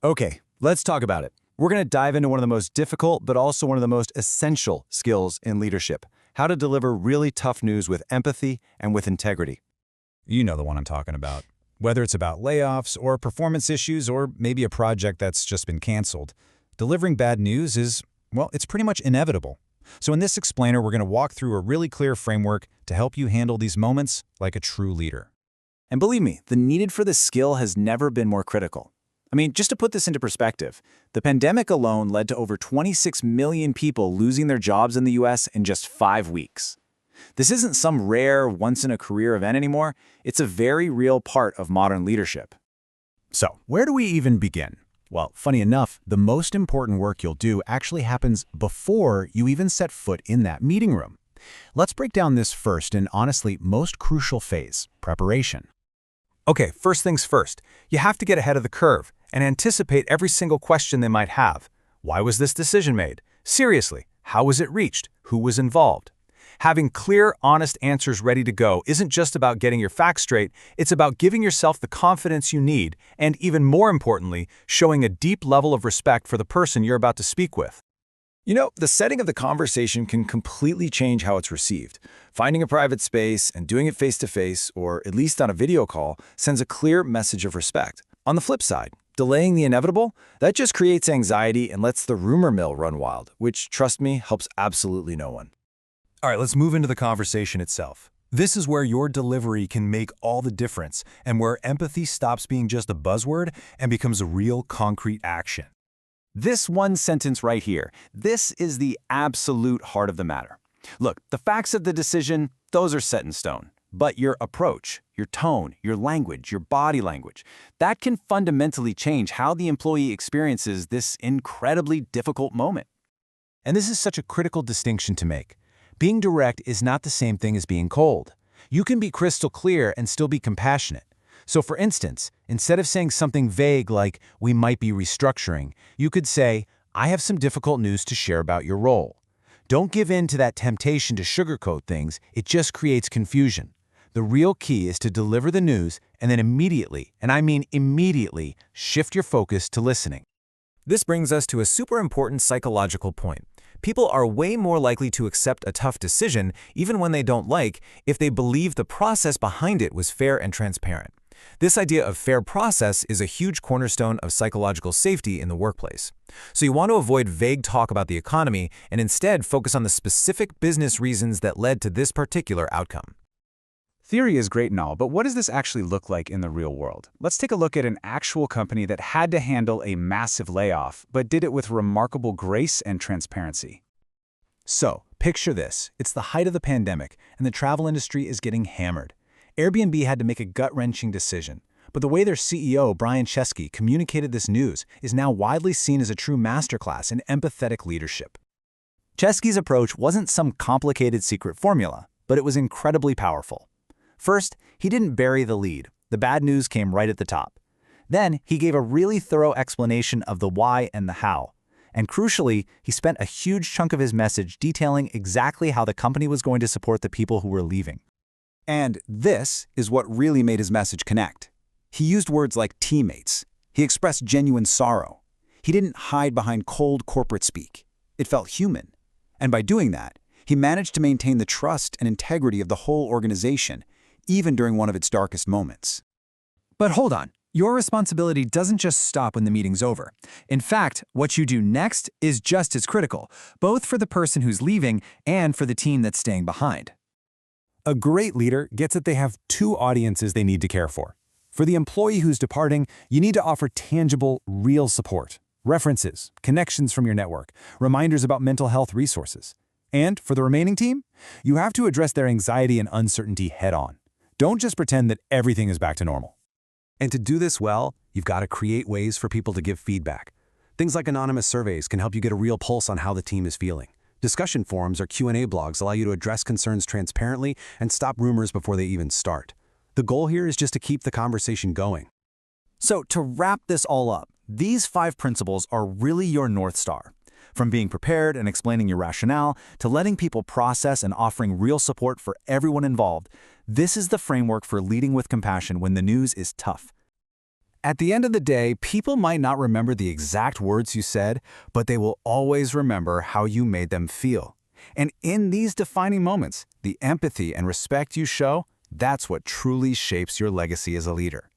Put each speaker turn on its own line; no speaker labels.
Okay, let's talk about it. We're going to dive into one of the most difficult, but also one of the most essential skills in leadership: how to deliver really tough news with empathy and with integrity.
You know the one I'm talking about. Whether it's about layoffs or performance issues or maybe a project that's just been canceled, delivering bad news is, well, it's pretty much inevitable. So in this explainer, we're going to walk through a really clear framework to help you handle these moments like a true leader.
And believe me, the need for this skill has never been more critical. I mean, just to put this into perspective, the pandemic alone led to over 26 million people losing their jobs in the US in just 5 weeks. This isn't some rare, once-in-a-career event anymore. It's a very real part of modern leadership.
So, where do we even begin? Well, funny enough, the most important work you'll do actually happens before you even set foot in that meeting room. Let's break down this first and honestly most crucial phase: preparation. Okay, first things first, you have to get ahead of the curve and anticipate every single question they might have. Why was this decision made? Seriously, how was it reached? Who was involved? Having clear, honest answers ready to go isn't just about getting your facts straight, it's about giving yourself the confidence you need and, even more importantly, showing a deep level of respect for the person you're about to speak with.
You know, the setting of the conversation can completely change how it's received. Finding a private space and doing it face-to-face, or at least on a video call, sends a clear message of respect. On the flip side, delaying the inevitable, that just creates anxiety and lets the rumor mill run wild, which, trust me, helps absolutely no one.
All right, let's move into the conversation itself. This is where your delivery can make all the difference and where empathy stops being just a buzzword and becomes a real concrete action.
This one sentence right here, this is the absolute heart of the matter. Look, the facts of the decision, those are set in stone. But your approach, your tone, your language, your body language, that can fundamentally change how the employee experiences this incredibly difficult moment.
And this is such a critical distinction to make. Being direct is not the same thing as being cold. You can be crystal clear and still be compassionate. So for instance, instead of saying something vague like, "we might be restructuring," you could say, "I have some difficult news to share about your role." Don't give in to that temptation to sugarcoat things, it just creates confusion. The real key is to deliver the news and then immediately, and I mean immediately, shift your focus to listening.
This brings us to a super important psychological point. People are way more likely to accept a tough decision, even when they don't like, if they believe the process behind it was fair and transparent. This idea of fair process is a huge cornerstone of psychological safety in the workplace. So you want to avoid vague talk about the economy and instead focus on the specific business reasons that led to this particular outcome.
Theory is great and all, but what does this actually look like in the real world? Let's take a look at an actual company that had to handle a massive layoff, but did it with remarkable grace and transparency.
So, picture this. It's the height of the pandemic, and the travel industry is getting hammered. Airbnb had to make a gut-wrenching decision, but the way their CEO, Brian Chesky, communicated this news is now widely seen as a true masterclass in empathetic leadership.
Chesky's approach wasn't some complicated secret formula, but it was incredibly powerful. First, he didn't bury the lead. The bad news came right at the top. Then, he gave a really thorough explanation of the why and the how. And crucially, he spent a huge chunk of his message detailing exactly how the company was going to support the people who were leaving. And this is what really made his message connect. He used words like teammates. He expressed genuine sorrow. He didn't hide behind cold corporate speak. It felt human. And by doing that, he managed to maintain the trust and integrity of the whole organization, even during one of its darkest moments.
But hold on, your responsibility doesn't just stop when the meeting's over. In fact, what you do next is just as critical, both for the person who's leaving and for the team that's staying behind.
A great leader gets that they have two audiences they need to care for. For the employee who's departing, you need to offer tangible, real support. References, connections from your network, reminders about mental health resources. And for the remaining team, you have to address their anxiety and uncertainty head-on. Don't just pretend that everything is back to normal. And to do this well, you've got to create ways for people to give feedback. Things like anonymous surveys can help you get a real pulse on how the team is feeling. Discussion forums or Q&A blogs allow you to address concerns transparently and stop rumors before they even start. The goal here is just to keep the conversation going.
So to wrap this all up, these 5 principles are really your North Star. From being prepared and explaining your rationale to letting people process and offering real support for everyone involved, this is the framework for leading with compassion when the news is tough.
At the end of the day, people might not remember the exact words you said, but they will always remember how you made them feel. And in these defining moments, the empathy and respect you show, that's what truly shapes your legacy as a leader.